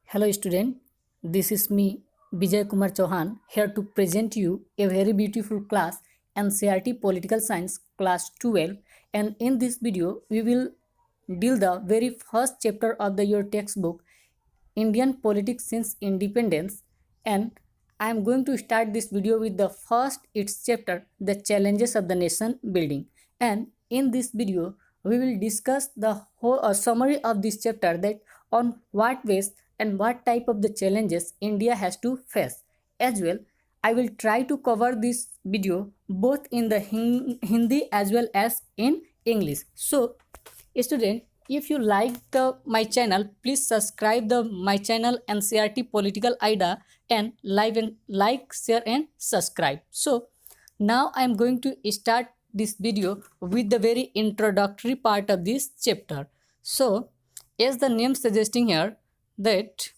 Hello student, this is me Vijay Kumar Chauhan here to present you a very beautiful class NCERT Political Science class 12, and in this video we will deal the very first chapter of your textbook Indian Politics Since Independence, and I am going to start this video with the first its chapter, the challenges of the nation building. And in this video we will discuss the whole summary of this chapter, that on what ways and what type of the challenges India has to face. As well, I will try to cover this video both in the Hindi as well as in English. So student, if you like my channel, please subscribe my channel NCERT Political IDA and like, share and subscribe. So now I am going to start this video with the very introductory part of this chapter. So as the name suggesting here, that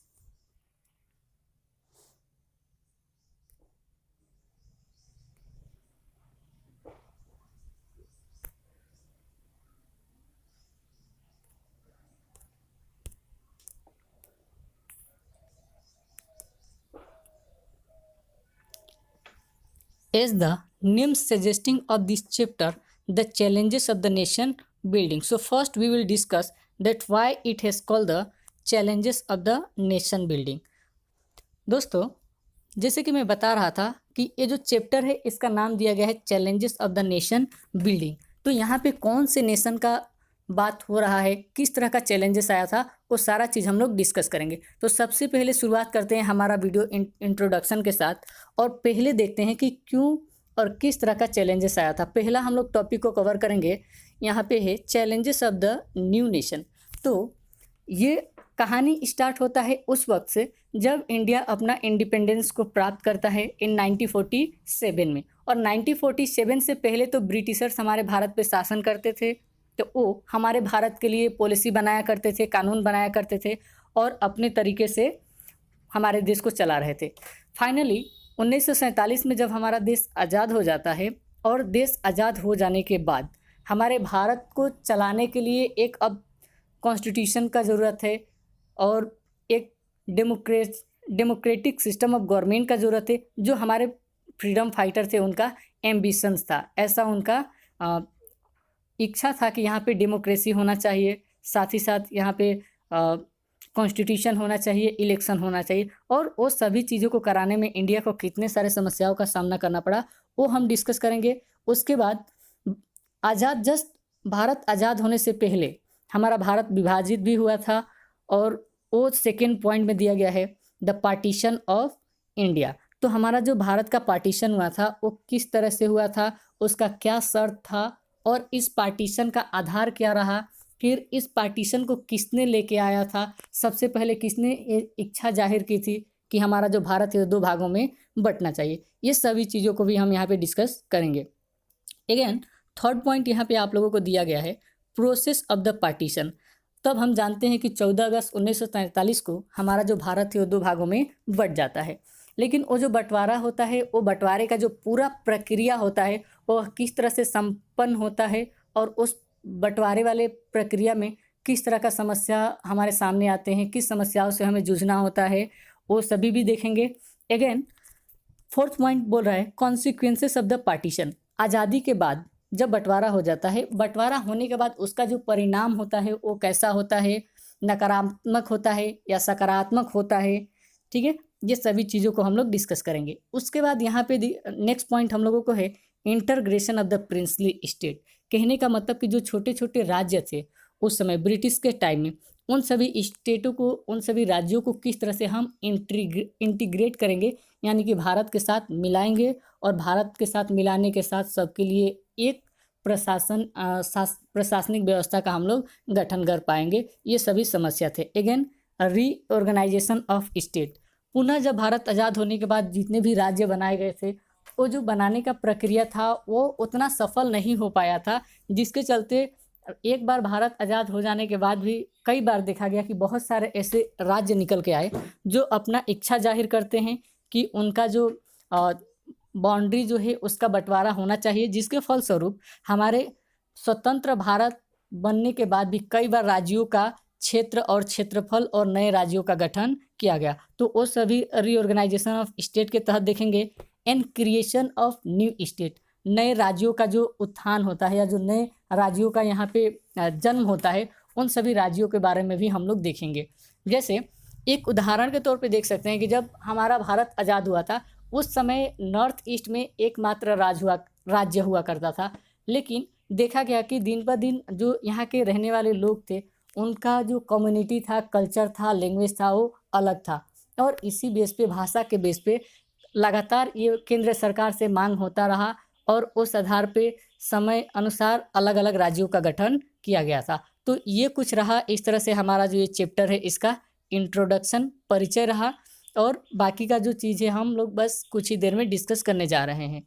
as the name suggesting of this chapter, the challenges of the nation building. So first we will discuss that why it has called the challenges of the nation building. दोस्तों, जैसे कि मैं बता रहा था कि ये जो चैप्टर है इसका नाम दिया गया है challenges of the nation building. तो यहाँ पे कौन से नेशन का बात हो रहा है, किस तरह का चैलेंजेस आया था, वो सारा चीज़ हम लोग डिस्कस करेंगे। तो सबसे पहले शुरुआत करते हैं हमारा वीडियो इंट्रोडक्शन के साथ, और पहले देखते हैं कि क्यों और किस तरह का चैलेंजेस आया था। पहला हम लोग टॉपिक को कवर करेंगे, यहाँ पे है challenges of the new nation. तो ये कहानी स्टार्ट होता है उस वक्त से जब इंडिया अपना इंडिपेंडेंस को प्राप्त करता है इन 1947 में। और 1947 से पहले तो ब्रिटिशर्स हमारे भारत पे शासन करते थे, तो वो हमारे भारत के लिए पॉलिसी बनाया करते थे, कानून बनाया करते थे और अपने तरीके से हमारे देश को चला रहे थे। फाइनली 1947 में जब हमारा देश आज़ाद हो जाता है, और देश आज़ाद हो जाने के बाद हमारे भारत को चलाने के लिए एक अब कॉन्स्टिट्यूशन का ज़रूरत है और एक डेमोक्रेटिक सिस्टम ऑफ गवर्नमेंट का ज़रूरत है, जो हमारे फ्रीडम फाइटर थे उनका एम्बिशंस था। ऐसा उनका इच्छा था कि यहाँ पे डेमोक्रेसी होना चाहिए, साथ ही साथ यहाँ पे कॉन्स्टिट्यूशन होना चाहिए, इलेक्शन होना चाहिए, और वो सभी चीज़ों को कराने में इंडिया को कितने सारे समस्याओं का सामना करना पड़ा वो हम डिस्कस करेंगे। उसके बाद भारत आज़ाद होने से पहले हमारा भारत विभाजित भी हुआ था, और वो सेकेंड पॉइंट में दिया गया है द पार्टीशन ऑफ इंडिया। तो हमारा जो भारत का पार्टीशन हुआ था वो किस तरह से हुआ था, उसका क्या शर्त था, और इस पार्टीशन का आधार क्या रहा, फिर इस पार्टीशन को किसने लेके आया था, सबसे पहले किसने इच्छा जाहिर की थी कि हमारा जो भारत है दो भागों में बंटना चाहिए। ये सभी चीज़ों को भी हम यहाँ पे डिस्कस करेंगे। अगेन थर्ड पॉइंट यहाँ पे आप लोगों को दिया गया है प्रोसेस ऑफ द पार्टीशन। तब हम जानते हैं कि 14 अगस्त 1943 को हमारा जो भारत है वो दो भागों में बंट जाता है। लेकिन वो जो बंटवारा होता है, वो बंटवारे का जो पूरा प्रक्रिया होता है वो किस तरह से संपन्न होता है, और उस बंटवारे वाले प्रक्रिया में किस तरह का समस्या हमारे सामने आते हैं, किस समस्याओं से हमें जूझना होता है, वो सभी भी देखेंगे। अगेन फोर्थ पॉइंट बोल रहा है कॉन्सिक्वेंसेस ऑफ द पार्टीशन। आज़ादी के बाद जब बंटवारा हो जाता है, बंटवारा होने के बाद उसका जो परिणाम होता है वो कैसा होता है, नकारात्मक होता है या सकारात्मक होता है, ठीक है। ये सभी चीज़ों को हम लोग डिस्कस करेंगे। उसके बाद यहाँ पे नेक्स्ट पॉइंट हम लोगों को है integration of the princely state. कहने का मतलब कि जो छोटे छोटे राज्य थे उस समय ब्रिटिश के टाइम में, उन सभी स्टेटों को, उन सभी राज्यों को किस तरह से हम इंटीग्रेट करेंगे, यानी कि भारत के साथ मिलाएंगे, और भारत के साथ मिलाने के साथ सबके लिए एक प्रशासनिक व्यवस्था का हम लोग गठन कर पाएंगे। ये सभी समस्या थे। Again reorganisation of state. पुनः जब भारत आज़ाद होने के बाद जितने भी राज्य बनाए गए थे, वो जो बनाने का प्रक्रिया था वो उतना सफल नहीं हो पाया था, जिसके चलते एक बार भारत आज़ाद हो जाने के बाद भी कई बार देखा गया कि बहुत सारे ऐसे राज्य निकल के आए जो अपना इच्छा जाहिर करते हैं कि उनका जो बाउंड्री जो है उसका बंटवारा होना चाहिए, जिसके फलस्वरूप हमारे स्वतंत्र भारत बनने के बाद भी कई बार राज्यों का क्षेत्र और क्षेत्रफल और नए राज्यों का गठन किया गया। तो वो सभी रीऑर्गेनाइजेशन ऑफ स्टेट के तहत देखेंगे। And creation of new state, नए राज्यों का जो उत्थान होता है या जो नए राज्यों का यहाँ पे जन्म होता है, उन सभी राज्यों के बारे में भी हम लोग देखेंगे। जैसे एक उदाहरण के तौर पे देख सकते हैं कि जब हमारा भारत आज़ाद हुआ था उस समय नॉर्थ ईस्ट में एकमात्र राज्य हुआ करता था, लेकिन देखा गया कि दिन ब दिन जो यहाँ के रहने वाले लोग थे उनका जो कम्युनिटी था, कल्चर था, लैंग्वेज था, वो अलग था। और इसी बेस पे, भाषा के बेस पे लगातार ये केंद्र सरकार से मांग होता रहा और उस आधार पे समय अनुसार अलग अलग राज्यों का गठन किया गया था। तो ये कुछ रहा, इस तरह से हमारा जो ये चैप्टर है इसका इंट्रोडक्शन, परिचय रहा। और बाकी का जो चीज़ है हम लोग बस कुछ ही देर में डिस्कस करने जा रहे हैं।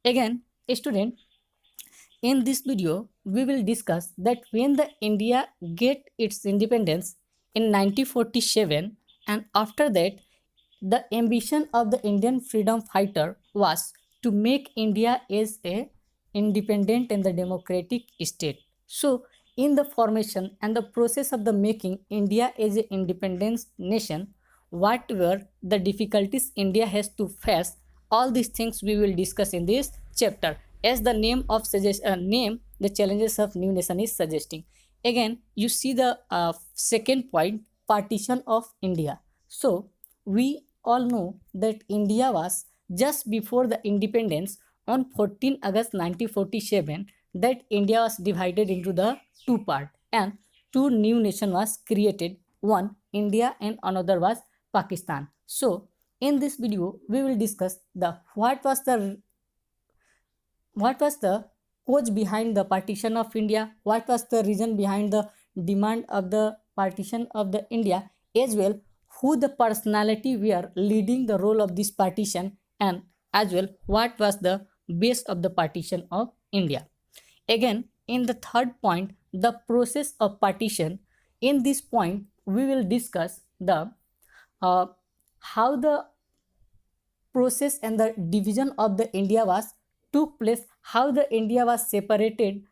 Again student, in this video we will discuss that when the India get its independence in 1947, and after that the ambition of the Indian freedom fighter was to make India as a independent and the democratic state. So in the formation and the process of the making India as an independent nation, what were the difficulties India has to face, all these things we will discuss in this chapter, as the name of name the challenges of new nation is suggesting. Again you see the second point, partition of India. So we all know that India was just before the independence on 14 August 1947, that India was divided into the two part and two new nation was created, one India and another was Pakistan. So in this video we will discuss the what was the cause behind the partition of India, what was the reason behind the demand of the partition of the India, as well who the personality were leading the role of this partition, and as well what was the base of the partition of India. Again in the third point, the process of partition. In this point we will discuss the how the process and the division of the India took place, how the India was separated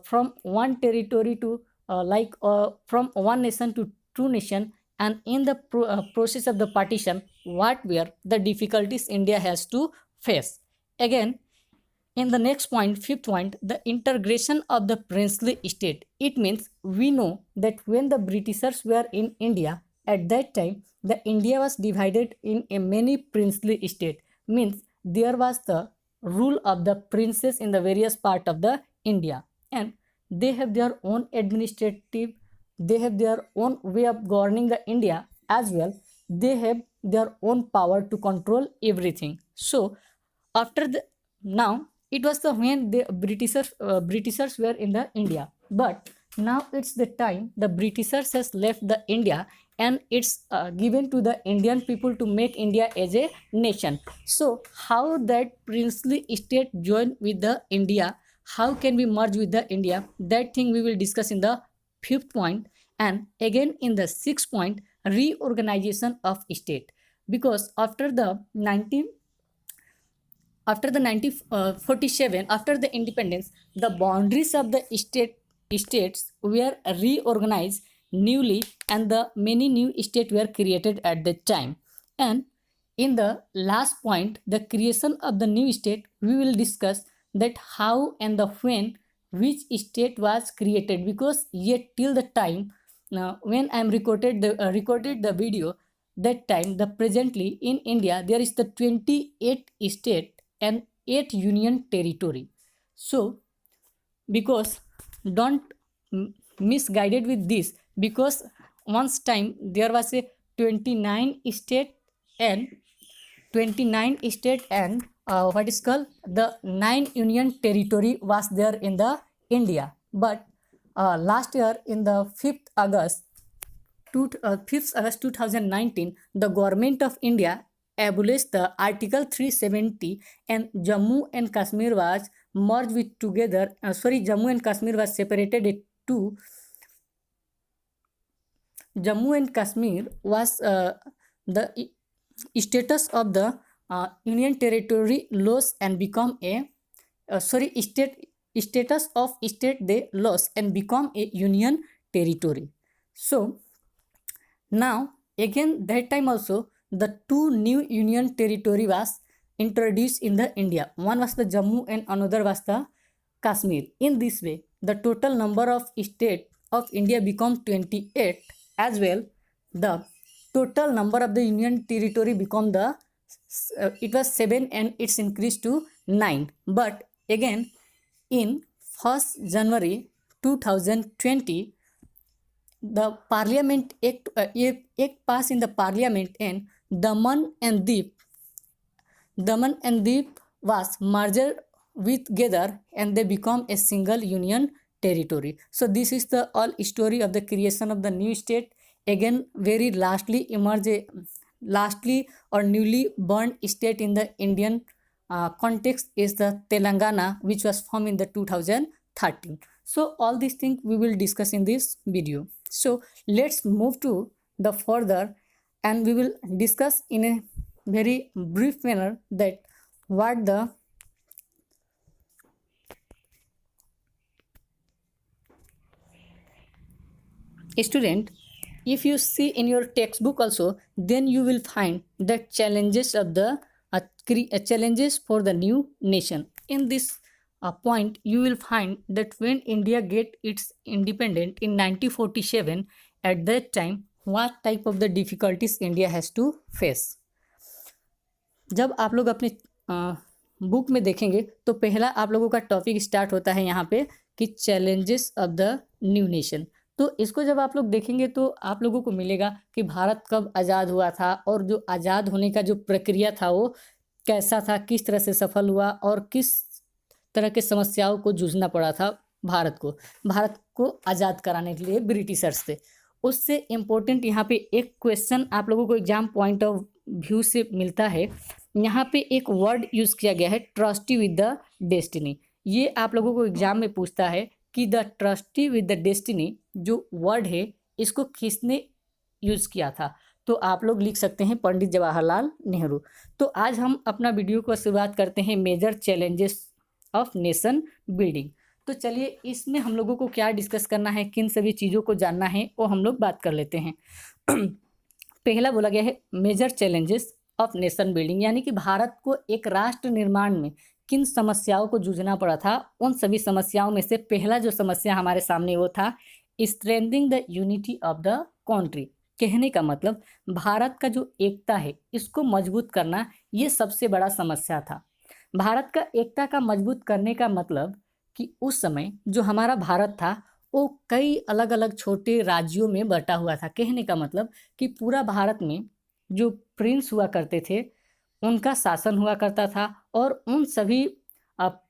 from one territory to from one nation to two nation, and in the process of the partition what were the difficulties India has to face. Again in the next point, fifth point, the integration of the princely state. It means we know that when the Britishers were in India, at that time the India was divided in a many princely state, means there was the rule of the princes in the various part of the India, and they have their own administrative, they have their own way of governing the India, as well they have their own power to control everything. So after the now it was the when the Britishers were in the India, but now it's the time the Britishers has left the India and it's given to the Indian people to make India as a nation. So how that princely state join with the India, how can we merge with the India, that thing we will discuss in the fifth point. And again in the sixth point, reorganization of state, because after the 1947, after the independence, the boundaries of the states were reorganized newly, and the many new states were created at that time. And in the last point, the creation of the new state, we will discuss that how and the when which state was created, because yet till the time when I am recorded the video, that time the presently in India there is the 28 state and 8 union territory. So because don't misguided with this, because once time there was a 29 state and what is called the 9 union territory was there in the India, but last year in the 5th August 2019, the government of India abolished the Article 370 and Jammu and Kashmir was merged with together. Jammu and Kashmir was separated into Jammu and Kashmir was the status of the Union Territory lost and become a status of state they lost and become a Union Territory. So now again that time also the two new union territory was introduced in the India. One was the Jammu and another was the Kashmir. In this way the total number of state of India become 28. As well the total number of the union territory become the it was 7 and it's increased to 9. But again in 1st January 2020 the parliament act passed in the parliament, and Daman and Deep was merged with together and they become a single union territory. So this is the all story of the creation of the new state. Again very lastly or newly born state in the Indian context is the Telangana, which was formed in the 2013. So all these things we will discuss in this video. So let's move to the further, and we will discuss in a very brief manner that what the student, if you see in your textbook also, then you will find the challenges of the challenges for the new nation. In this point you will find that when India get its independent in 1947, at that time what type of the difficulties India has to face. जब आप लोग अपने book में देखेंगे तो पहला आप लोगों का टॉपिक स्टार्ट होता है यहाँ पे कि challenges of the new nation. तो इसको जब आप लोग देखेंगे तो आप लोगों को मिलेगा कि भारत कब आज़ाद हुआ था और जो आज़ाद होने का जो प्रक्रिया था वो कैसा था, किस तरह से सफल हुआ और किस तरह के समस्याओं को जूझना पड़ा था भारत को आज़ाद कराने के लिए ब्रिटिशर्स से। उससे इम्पोर्टेंट यहाँ पे एक क्वेश्चन आप लोगों को एग्जाम पॉइंट ऑफ व्यू से मिलता है। यहाँ पे एक वर्ड यूज़ किया गया है, ट्रस्टी विद द डेस्टिनी। ये आप लोगों को एग्जाम में पूछता है कि the trustee with the destiny जो वर्ड है इसको किसने यूज़ किया था। तो आप लोग लिख सकते हैं पंडित जवाहरलाल नेहरू। तो आज हम अपना वीडियो को शुरुआत करते हैं major challenges of nation building. तो चलिए इसमें हम लोगों को क्या डिस्कस करना है, किन सभी चीज़ों को जानना है वो हम लोग बात कर लेते हैं। पहला बोला गया है major challenges of nation building, यानी कि भारत को एक राष्ट्र निर्माण में किन समस्याओं को जूझना पड़ा था। उन सभी समस्याओं में से पहला जो समस्या हमारे सामने वो था strengthening the unity of the country. कहने का मतलब भारत का जो एकता है इसको मजबूत करना, ये सबसे बड़ा समस्या था। भारत का एकता का मजबूत करने का मतलब कि उस समय जो हमारा भारत था वो कई अलग अलग छोटे राज्यों में बटा हुआ था। कहने का मतलब कि पूरा भारत में जो प्रिंस हुआ करते थे उनका शासन हुआ करता था, और उन सभी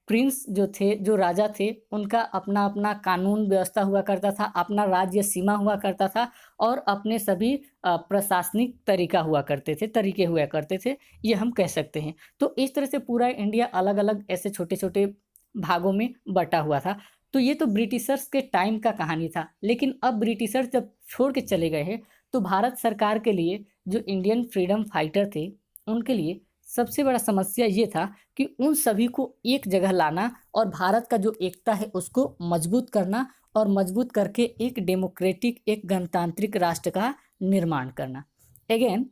प्रिंस जो थे, जो राजा थे, उनका अपना अपना कानून व्यवस्था हुआ करता था, अपना राज्य सीमा हुआ करता था और अपने सभी प्रशासनिक तरीके हुआ करते थे, ये हम कह सकते हैं। तो इस तरह से पूरा इंडिया अलग अलग ऐसे छोटे छोटे भागों में बटा हुआ था। तो ये तो ब्रिटिशर्स के टाइम का कहानी था, लेकिन अब ब्रिटिशर्स जब छोड़ के चले गए हैं तो भारत सरकार के लिए जो इंडियन फ्रीडम फाइटर थे उनके लिए सबसे बड़ा समस्या ये था कि उन सभी को एक जगह लाना और भारत का जो एकता है उसको मजबूत करना, और मजबूत करके एक डेमोक्रेटिक, एक गणतांत्रिक राष्ट्र का निर्माण करना। अगेन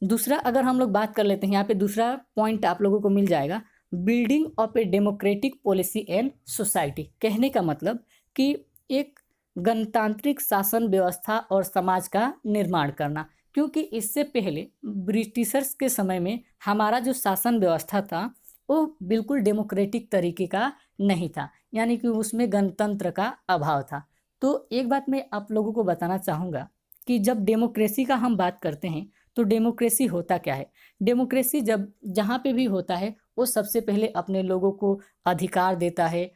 दूसरा अगर हम लोग बात कर लेते हैं, यहाँ पे दूसरा पॉइंट आप लोगों को मिल जाएगा, building of a democratic policy and society. कहने का मतलब कि एक गणतांत्रिक शासन व्यवस्था और समाज का निर्माण करना, क्योंकि इससे पहले ब्रिटिशर्स के समय में हमारा जो शासन व्यवस्था था वो बिल्कुल डेमोक्रेटिक तरीके का नहीं था, यानी कि उसमें गणतंत्र का अभाव था। तो एक बात मैं आप लोगों को बताना चाहूँगा कि जब डेमोक्रेसी का हम बात करते हैं तो डेमोक्रेसी होता क्या है। डेमोक्रेसी जब जहाँ पे भी होता है वो सबसे पहले अपने लोगों को अधिकार देता है,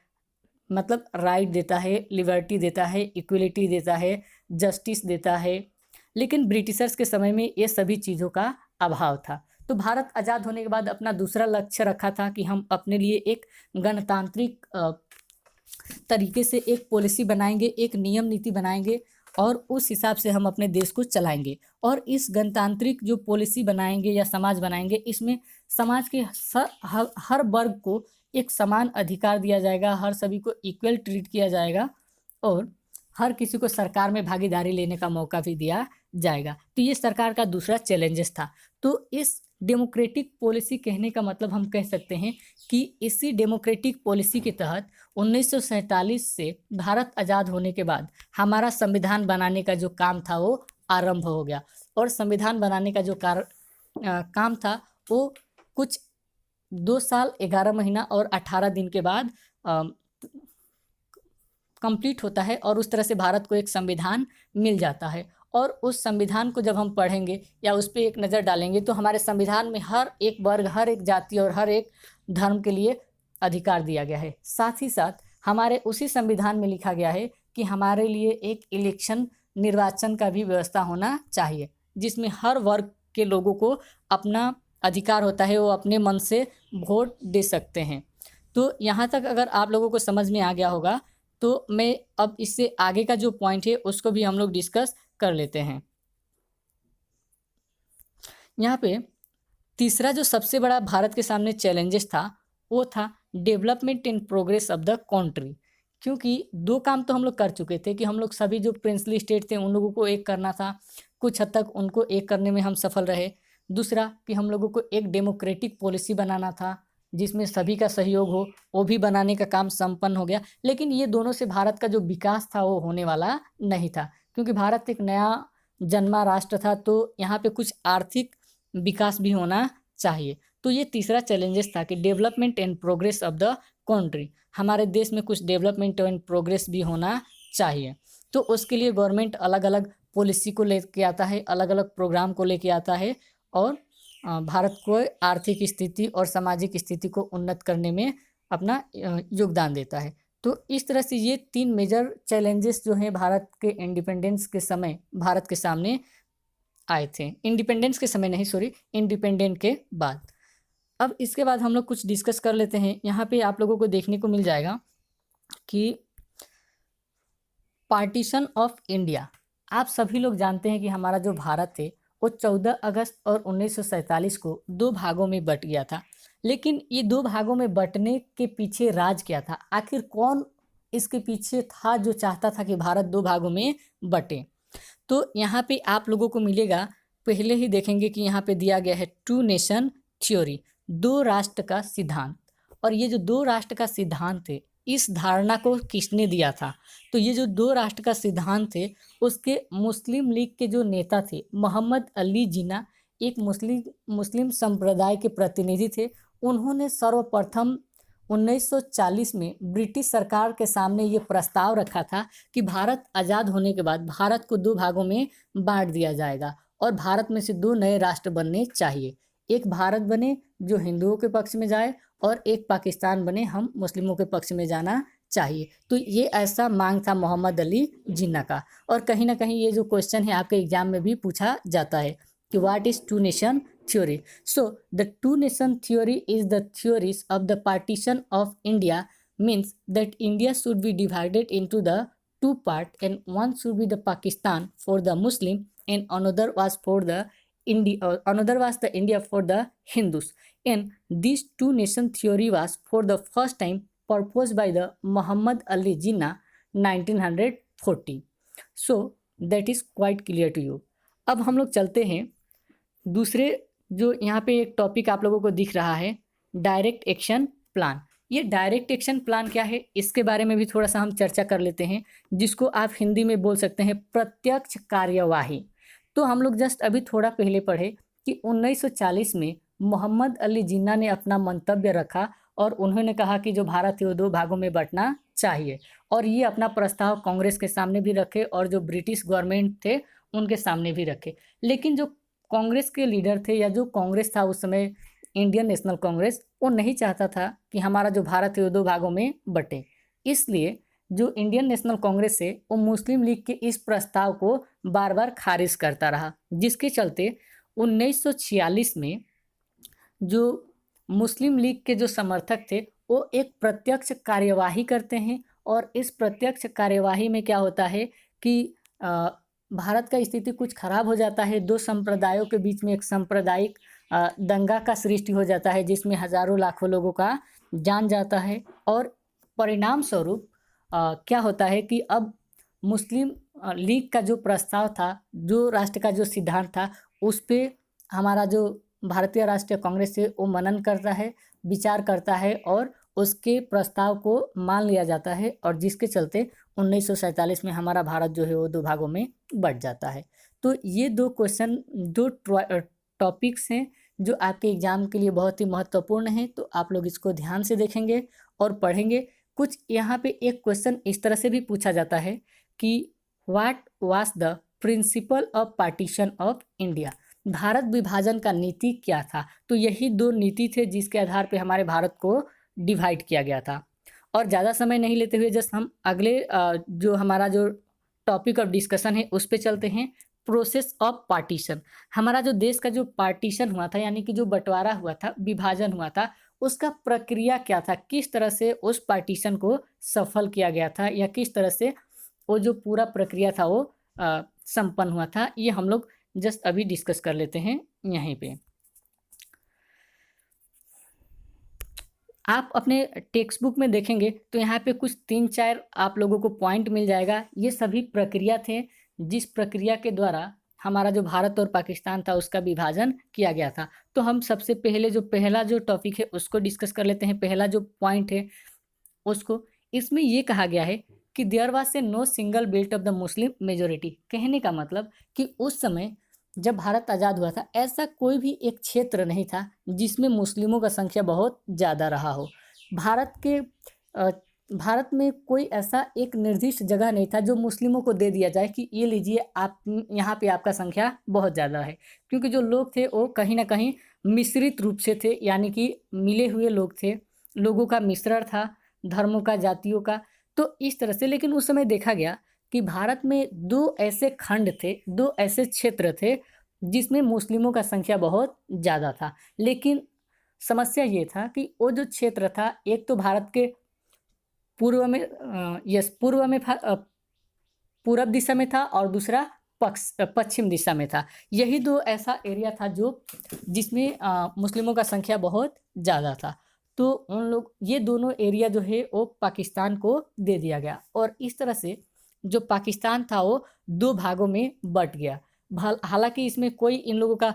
मतलब राइट देता है, लिबर्टी देता है, इक्वलिटी देता है, जस्टिस देता है। लेकिन ब्रिटिशर्स के समय में ये सभी चीज़ों का अभाव था। तो भारत आज़ाद होने के बाद अपना दूसरा लक्ष्य रखा था कि हम अपने लिए एक गणतांत्रिक तरीके से एक पॉलिसी बनाएंगे, एक नियम नीति बनाएंगे और उस हिसाब से हम अपने देश को चलाएंगे। और इस गणतांत्रिक जो पॉलिसी बनाएंगे या समाज बनाएंगे, इसमें समाज के हर वर्ग को एक समान अधिकार दिया जाएगा, हर सभी को इक्वल ट्रीट किया जाएगा और हर किसी को सरकार में भागीदारी लेने का मौका भी दिया जाएगा। तो ये सरकार का दूसरा चैलेंजेस था। तो इस डेमोक्रेटिक पॉलिसी कहने का मतलब हम कह सकते हैं कि इसी डेमोक्रेटिक पॉलिसी के तहत 1947 से भारत आज़ाद होने के बाद हमारा संविधान बनाने का जो काम था वो आरंभ हो गया। और संविधान बनाने का जो काम था वो कुछ 2 साल 11 महीना और 18 दिन के बाद कंप्लीट होता है और उस तरह से भारत को एक संविधान मिल जाता है। और उस संविधान को जब हम पढ़ेंगे या उस पर एक नज़र डालेंगे तो हमारे संविधान में हर एक वर्ग, हर एक जाति और हर एक धर्म के लिए अधिकार दिया गया है। साथ ही साथ हमारे उसी संविधान में लिखा गया है कि हमारे लिए एक इलेक्शन, निर्वाचन का भी व्यवस्था होना चाहिए, जिसमें हर वर्ग के लोगों को अपना अधिकार होता है, वो अपने मन से वोट दे सकते हैं। तो यहाँ तक अगर आप लोगों को समझ में आ गया होगा तो मैं अब इससे आगे का जो पॉइंट है उसको भी हम लोग डिस्कस कर लेते हैं। यहाँ पे तीसरा जो सबसे बड़ा भारत के सामने चैलेंजेस था वो था development in progress of the country. क्योंकि 2 काम तो हम लोग कर चुके थे कि हम लोग सभी जो प्रिंसली स्टेट थे उन लोगों को एक करना था, कुछ हद तक उनको एक करने में हम सफल रहे। दूसरा कि हम लोगों को एक डेमोक्रेटिक पॉलिसी बनाना था जिसमें सभी का सहयोग हो, वो भी बनाने का काम संपन्न हो गया। लेकिन ये दोनों से भारत का जो विकास था वो होने वाला नहीं था, क्योंकि भारत एक नया जन्मा राष्ट्र था, तो यहाँ पे कुछ आर्थिक विकास भी होना चाहिए। तो ये तीसरा चैलेंजेस था कि development and progress of the country, हमारे देश में कुछ डेवलपमेंट एंड प्रोग्रेस भी होना चाहिए। तो उसके लिए गवर्नमेंट अलग अलग पॉलिसी को लेके आता है, अलग अलग प्रोग्राम को लेके आता है और भारत को आर्थिक स्थिति और सामाजिक स्थिति को उन्नत करने में अपना योगदान देता है। तो इस तरह से ये 3 मेजर चैलेंजेस जो हैं भारत के इंडिपेंडेंस के समय भारत के सामने आए थे। इंडिपेंडेंस के समय नहीं, सॉरी, इंडिपेंडेंट के बाद। अब इसके बाद हम लोग कुछ डिस्कस कर लेते हैं। यहाँ पे आप लोगों को देखने को मिल जाएगा कि पार्टीशन ऑफ इंडिया, आप सभी लोग जानते हैं कि हमारा जो भारत है वो 14 अगस्त और 1947 को 2 भागों में बट गया था। लेकिन ये 2 भागों में बटने के पीछे राज क्या था, आखिर कौन इसके पीछे था जो चाहता था कि भारत 2 भागों में बटे? तो यहाँ पे आप लोगों को मिलेगा, पहले ही देखेंगे कि यहाँ पे दिया गया है 2 नेशन थ्योरी, 2 राष्ट्र का सिद्धांत। और ये जो 2 राष्ट्र का सिद्धांत है, इस धारणा को किसने दिया था? तो ये जो 2 राष्ट्र का सिद्धांत थे उसके मुस्लिम लीग के जो नेता थे मोहम्मद अली जिन्ना, एक मुस्लिम संप्रदाय के प्रतिनिधि थे। उन्होंने सर्वप्रथम 1940 में ब्रिटिश सरकार के सामने ये प्रस्ताव रखा था कि भारत आज़ाद होने के बाद भारत को 2 भागों में बांट दिया जाएगा और भारत में से 2 नए राष्ट्र बनने चाहिए। एक भारत बने जो हिंदुओं के पक्ष में जाए और एक पाकिस्तान बने, हम मुस्लिमों के पक्ष में जाना चाहिए। तो ये ऐसा मांग था मोहम्मद अली जिन्ना का। और कहीं ना कहीं ये जो क्वेश्चन है आपके एग्जाम में भी पूछा जाता है कि what is 2 nation theory? So the 2 nation theory is the theories of the partition of India, means that India should be divided into the 2 part and one should be the Pakistan for the Muslim and another was the India for the Hindus. And this 2 nation theory was for the first time proposed by the Muhammad Ali Jinnah 1940. So that is quite clear to you. अब हम लोग चलते हैं दूसरे, जो यहाँ पे एक टॉपिक आप लोगों को दिख रहा है, डायरेक्ट एक्शन प्लान। ये डायरेक्ट एक्शन प्लान क्या है इसके बारे में भी थोड़ा सा हम चर्चा कर लेते हैं, जिसको आप हिंदी में बोल सकते हैं प्रत्यक्ष कार्यवाही। तो हम लोग जस्ट अभी थोड़ा पहले पढ़े कि 1940 में मोहम्मद अली जिन्ना ने अपना मंतव्य रखा और उन्होंने कहा कि जो भारत है वो 2 भागों में बंटना चाहिए। और ये अपना प्रस्ताव कांग्रेस के सामने भी रखे और जो ब्रिटिश गवर्नमेंट थे उनके सामने भी रखे। लेकिन जो कांग्रेस के लीडर थे या जो कांग्रेस था उस समय, इंडियन नेशनल कांग्रेस, वो नहीं चाहता था कि हमारा जो भारत है वो 2 भागों में बटे। इसलिए जो इंडियन नेशनल कांग्रेस है वो मुस्लिम लीग के इस प्रस्ताव को बार बार खारिज करता रहा, जिसके चलते 1946 में जो मुस्लिम लीग के जो समर्थक थे वो एक प्रत्यक्ष कार्यवाही करते हैं। और इस प्रत्यक्ष कार्यवाही में क्या होता है कि भारत का स्थिति कुछ खराब हो जाता है। 2 संप्रदायों के बीच में एक सांप्रदायिक दंगा का सृष्टि हो जाता है, जिसमें हजारों लाखों लोगों का जान जाता है। और परिणाम स्वरूप क्या होता है कि अब मुस्लिम लीग का जो प्रस्ताव था, जो राष्ट्र का जो सिद्धांत था, उस पे हमारा जो भारतीय राष्ट्रीय कांग्रेस है वो मनन करता है, विचार करता है और उसके प्रस्ताव को मान लिया जाता है, और जिसके चलते 1947 में हमारा भारत जो है वो दो भागों में बँट जाता है। तो ये दो क्वेश्चन, दो टॉपिक्स हैं जो आपके एग्जाम के लिए बहुत ही महत्वपूर्ण हैं, तो आप लोग इसको ध्यान से देखेंगे और पढ़ेंगे। कुछ यहाँ पे एक क्वेश्चन इस तरह से भी पूछा जाता है कि what was the principle of partition of India, Bharat विभाजन का नीति क्या था। तो यही दो नीति थे जिसके आधार पे हमारे भारत को डिवाइड किया गया था। और ज़्यादा समय नहीं लेते हुए जस्ट हम अगले जो हमारा जो टॉपिक ऑफ डिस्कशन है उस पे चलते हैं। प्रोसेस ऑफ पार्टीशन, हमारा जो देश का जो पार्टीशन हुआ था, यानी कि जो बंटवारा हुआ था, विभाजन हुआ था, उसका प्रक्रिया क्या था, किस तरह से उस पार्टीशन को सफल किया गया था, या किस तरह से वो जो पूरा प्रक्रिया था वो संपन्न हुआ था, ये हम लोग जस्ट अभी डिस्कस कर लेते हैं यहीं पे। आप अपने टेक्स्ट बुक में देखेंगे तो यहाँ पे कुछ 3-4 आप लोगों को पॉइंट मिल जाएगा। ये सभी प्रक्रिया थे जिस प्रक्रिया के द्वारा हमारा जो भारत और पाकिस्तान था उसका विभाजन किया गया था। तो हम सबसे पहले जो पहला जो टॉपिक है उसको डिस्कस कर लेते हैं। पहला जो पॉइंट है उसको, इसमें ये कहा गया है कि देयर वाज से no single belt of the Muslim majority. कहने का मतलब कि उस समय जब भारत आज़ाद हुआ था ऐसा कोई भी एक क्षेत्र नहीं था जिसमें मुस्लिमों का संख्या बहुत ज़्यादा रहा हो। भारत में कोई ऐसा एक निर्दिष्ट जगह नहीं था जो मुस्लिमों को दे दिया जाए कि ये लीजिए आप, यहाँ पे आपका संख्या बहुत ज़्यादा है, क्योंकि जो लोग थे वो कहीं ना कहीं मिश्रित रूप से थे, यानी कि मिले हुए लोग थे, लोगों का मिश्रण था, धर्मों का, जातियों का। तो इस तरह से, लेकिन उस समय देखा गया कि भारत में दो ऐसे खंड थे, दो ऐसे क्षेत्र थे जिसमें मुस्लिमों का संख्या बहुत ज़्यादा था। लेकिन समस्या ये था कि वो जो क्षेत्र था, एक तो भारत के पूर्व में पूर्व में पूरब दिशा में था और दूसरा पश्चिम दिशा में था। यही दो ऐसा एरिया था जो जिसमें मुस्लिमों का संख्या बहुत ज़्यादा था। तो उन लोग, ये दोनों एरिया जो है वो पाकिस्तान को दे दिया गया, और इस तरह से जो पाकिस्तान था वो दो भागों में बट गया। हालांकि इसमें कोई इन लोगों का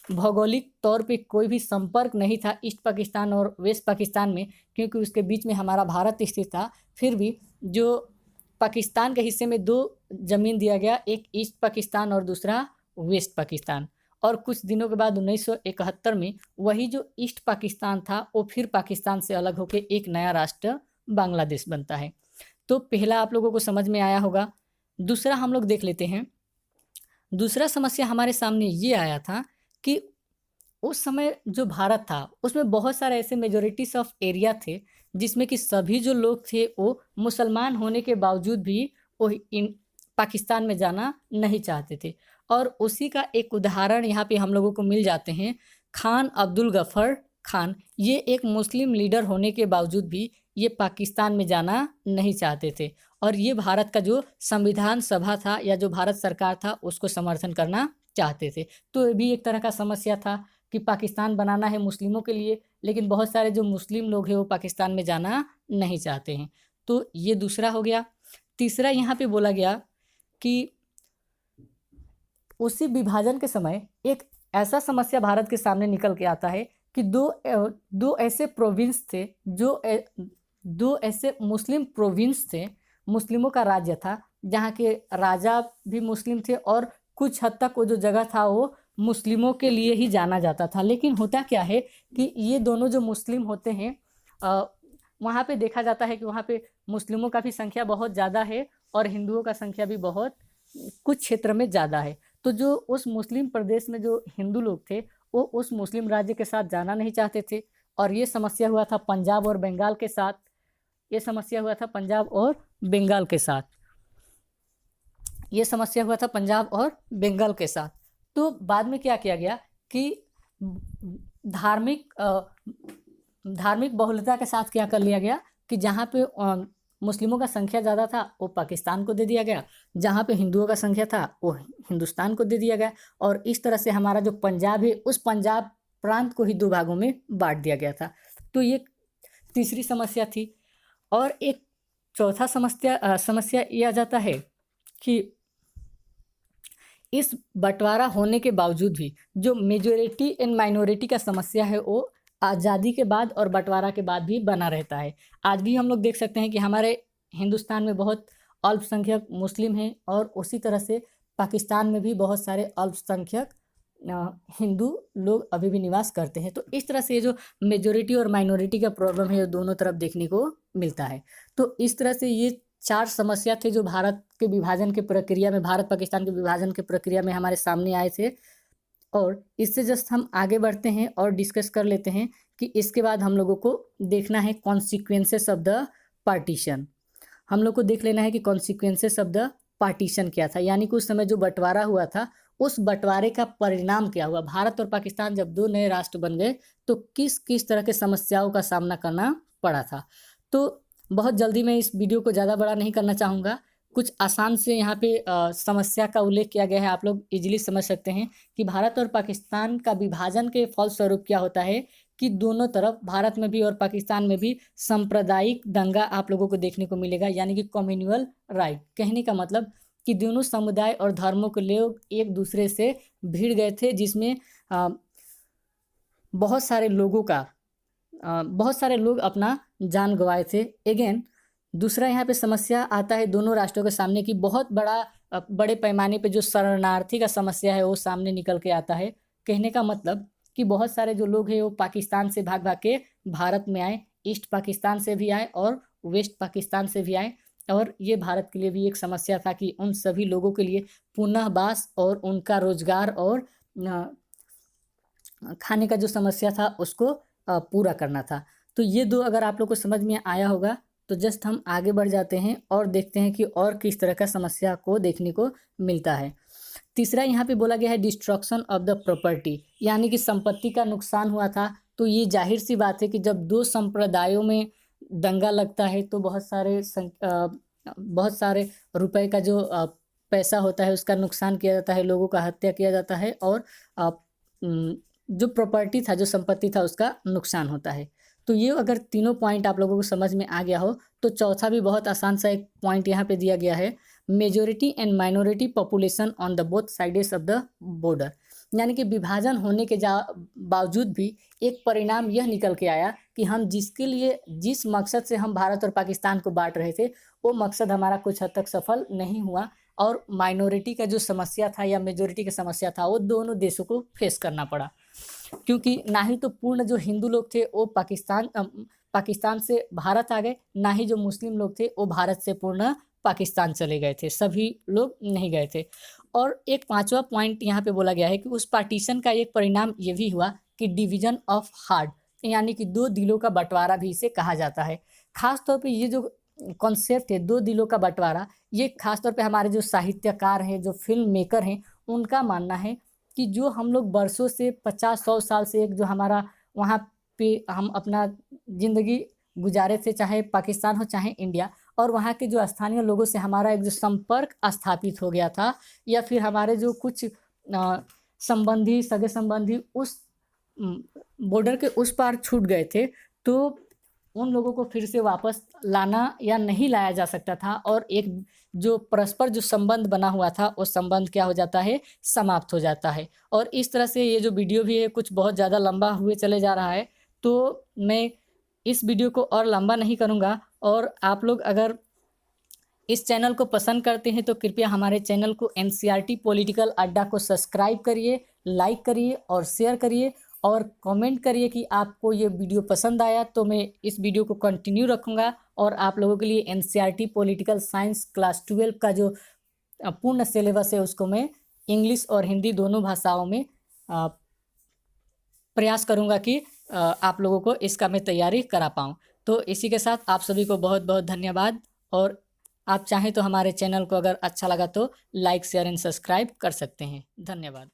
भौगोलिक तौर पे कोई भी संपर्क नहीं था ईस्ट पाकिस्तान और वेस्ट पाकिस्तान में, क्योंकि उसके बीच में हमारा भारत स्थित था। फिर भी जो पाकिस्तान के हिस्से में दो ज़मीन दिया गया, एक ईस्ट पाकिस्तान और दूसरा वेस्ट पाकिस्तान। और कुछ दिनों के बाद 1971 में वही जो ईस्ट पाकिस्तान था वो फिर पाकिस्तान से अलग होकर एक नया राष्ट्र बांग्लादेश बनता है। तो पहला आप लोगों को समझ में आया होगा। दूसरा हम लोग देख लेते हैं। दूसरा समस्या हमारे सामने ये आया था कि उस समय जो भारत था उसमें बहुत सारे ऐसे मेजोरिटीज ऑफ एरिया थे जिसमें कि सभी जो लोग थे वो मुसलमान होने के बावजूद भी वो पाकिस्तान में जाना नहीं चाहते थे। और उसी का एक उदाहरण यहाँ पे हम लोगों को मिल जाते हैं। खान अब्दुल गफ़र खान, ये एक मुस्लिम लीडर होने के बावजूद भी ये पाकिस्तान में जाना नहीं चाहते थे, और ये भारत का जो संविधान सभा था या जो भारत सरकार था उसको समर्थन करना चाहते थे। तो ये भी एक तरह का समस्या था कि पाकिस्तान बनाना है मुस्लिमों के लिए, लेकिन बहुत सारे जो मुस्लिम लोग हैं वो पाकिस्तान में जाना नहीं चाहते हैं। तो ये दूसरा हो गया। तीसरा यहाँ पे बोला गया कि उसी विभाजन के समय एक ऐसा समस्या भारत के सामने निकल के आता है कि दो ऐसे प्रोविंस थे, दो ऐसे मुस्लिम प्रोविंस थे, मुस्लिमों का राज्य था जहाँ के राजा भी मुस्लिम थे, और कुछ हद तक वो जो जगह था वो मुस्लिमों के लिए ही जाना जाता था। लेकिन होता क्या है कि ये दोनों जो मुस्लिम होते हैं, वहाँ पे देखा जाता है कि वहाँ पे मुस्लिमों का भी संख्या बहुत ज़्यादा है और हिंदुओं का संख्या भी बहुत कुछ क्षेत्र में ज़्यादा है। तो जो उस मुस्लिम प्रदेश में जो हिंदू लोग थे वो उस मुस्लिम राज्य के साथ जाना नहीं चाहते थे, और ये समस्या हुआ था पंजाब और बंगाल के साथ। ये समस्या हुआ था पंजाब और बंगाल के साथ। ये समस्या हुआ था पंजाब और बंगाल के साथ। तो बाद में क्या किया गया कि धार्मिक बहुलता के साथ क्या कर लिया गया कि जहाँ पे मुस्लिमों का संख्या ज़्यादा था वो पाकिस्तान को दे दिया गया, जहाँ पे हिंदुओं का संख्या था वो हिंदुस्तान को दे दिया गया। और इस तरह से हमारा जो पंजाब है उस पंजाब प्रांत को ही दो भागों में बांट दिया गया था। तो ये तीसरी समस्या थी। और एक चौथा समस्या ये आ जाता है कि इस बंटवारा होने के बावजूद भी जो मेजोरिटी एंड माइनॉरिटी का समस्या है वो आज़ादी के बाद और बंटवारा के बाद भी बना रहता है। आज भी हम लोग देख सकते हैं कि हमारे हिंदुस्तान में बहुत अल्पसंख्यक मुस्लिम हैं और उसी तरह से पाकिस्तान में भी बहुत सारे अल्पसंख्यक हिंदू लोग अभी भी निवास करते हैं। तो इस तरह से ये जो मेजोरिटी और माइनॉरिटी का प्रॉब्लम है ये दोनों तरफ देखने को मिलता है। तो इस तरह से ये 4 समस्या थे जो भारत के विभाजन के प्रक्रिया में, भारत पाकिस्तान के विभाजन के प्रक्रिया में हमारे सामने आए थे। और इससे जस्ट हम आगे बढ़ते हैं और डिस्कस कर लेते हैं कि इसके बाद हम लोगों को देखना है कॉन्सिक्वेंसेस ऑफ द पार्टीशन। हम लोग को देख लेना है कि कॉन्सिक्वेंसेस ऑफ द पार्टीशन क्या था, यानी कि उस समय जो बंटवारा हुआ था उस बंटवारे का परिणाम क्या हुआ। भारत और पाकिस्तान जब 2 नए राष्ट्र बन गए तो किस किस तरह के समस्याओं का सामना करना पड़ा था। तो बहुत जल्दी मैं इस वीडियो को ज़्यादा बड़ा नहीं करना चाहूँगा। कुछ आसान से यहाँ पे समस्या का उल्लेख किया गया है, आप लोग इजीली समझ सकते हैं कि भारत और पाकिस्तान का विभाजन के फलस्वरूप क्या होता है कि दोनों तरफ, भारत में भी और पाकिस्तान में भी, सांप्रदायिक दंगा आप लोगों को देखने को मिलेगा, यानी कि कम्युनल राइट। कहने का मतलब कि दोनों समुदाय और धर्मों के लोग एक दूसरे से भिड़ गए थे, जिसमें बहुत सारे लोग अपना जान गंवाए थे। अगेन दूसरा यहाँ पे समस्या आता है दोनों राष्ट्रों के सामने कि बहुत बड़े पैमाने पे जो शरणार्थी का समस्या है वो सामने निकल के आता है। कहने का मतलब कि बहुत सारे जो लोग हैं वो पाकिस्तान से भाग भाग के भारत में आए, ईस्ट पाकिस्तान से भी आए और वेस्ट पाकिस्तान से भी आए। और ये भारत के लिए भी एक समस्या था कि उन सभी लोगों के लिए पुनः वास और उनका रोजगार और खाने का जो समस्या था उसको पूरा करना था। तो ये 2 अगर आप लोग को समझ में आया होगा तो जस्ट हम आगे बढ़ जाते हैं और देखते हैं कि और किस तरह का समस्या को देखने को मिलता है। तीसरा यहाँ पे बोला गया है डिस्ट्रक्शन ऑफ द प्रॉपर्टी, यानी कि संपत्ति का नुकसान हुआ था। तो ये जाहिर सी बात है कि जब 2 संप्रदायों में दंगा लगता है तो बहुत सारे रुपए का जो पैसा होता है उसका नुकसान किया जाता है, लोगों का हत्या किया जाता है और जो प्रॉपर्टी था, जो संपत्ति था, उसका नुकसान होता है। तो ये अगर तीनों पॉइंट आप लोगों को समझ में आ गया हो तो चौथा भी बहुत आसान सा एक पॉइंट यहाँ पे दिया गया है, majority and minority population on the both sides of the border. यानी कि विभाजन होने के बावजूद भी एक परिणाम यह निकल के आया कि हम जिस मकसद से हम भारत और पाकिस्तान को बांट रहे थे वो मकसद हमारा कुछ हद तक सफल नहीं हुआ और माइनॉरिटी का जो समस्या था या मेजोरिटी की समस्या था वो दोनों देशों को फेस करना पड़ा। क्योंकि ना ही तो पूर्ण जो हिंदू लोग थे वो पाकिस्तान से भारत आ गए, ना ही जो मुस्लिम लोग थे वो भारत से पूर्ण पाकिस्तान चले गए थे, सभी लोग नहीं गए थे। और एक 5वां पॉइंट यहाँ पे बोला गया है कि उस पार्टीशन का एक परिणाम ये भी हुआ कि डिवीजन ऑफ हार्ट, यानी कि 2 दिलों का बंटवारा भी इसे कहा जाता है। खास तौर पे ये जो कॉन्सेप्ट है 2 दिलों का बंटवारा, ये खास तौर पे हमारे जो साहित्यकार हैं, जो फिल्म मेकर हैं, उनका मानना है कि जो हम लोग बरसों से 50-100 साल से एक जो हमारा वहाँ पे हम अपना ज़िंदगी गुजारे थे, चाहे पाकिस्तान हो चाहे इंडिया, और वहाँ के जो स्थानीय लोगों से हमारा एक जो संपर्क स्थापित हो गया था या फिर हमारे जो कुछ सगे संबंधी उस बॉर्डर के उस पार छूट गए थे, तो उन लोगों को फिर से वापस लाना या नहीं लाया जा सकता था और एक जो परस्पर जो संबंध बना हुआ था वो संबंध क्या हो जाता है, समाप्त हो जाता है। और इस तरह से ये जो वीडियो भी है कुछ बहुत ज़्यादा लंबा हुए चले जा रहा है, तो मैं इस वीडियो को और लंबा नहीं करूँगा। और आप लोग अगर इस चैनल को पसंद करते हैं तो कृपया हमारे चैनल को NCERT पॉलिटिकल अड्डा को सब्सक्राइब करिए, लाइक करिए और शेयर करिए और कमेंट करिए कि आपको ये वीडियो पसंद आया। तो मैं इस वीडियो को कंटिन्यू रखूँगा और आप लोगों के लिए NCERT पॉलिटिकल साइंस क्लास 12 का जो पूर्ण सिलेबस है उसको मैं इंग्लिश और हिंदी दोनों भाषाओं में प्रयास करूँगा कि आप लोगों को इसका मैं तैयारी करा पाऊँ। तो इसी के साथ आप सभी को बहुत बहुत धन्यवाद। और आप चाहें तो हमारे चैनल को अगर अच्छा लगा तो लाइक, शेयर एंड सब्सक्राइब कर सकते हैं। धन्यवाद।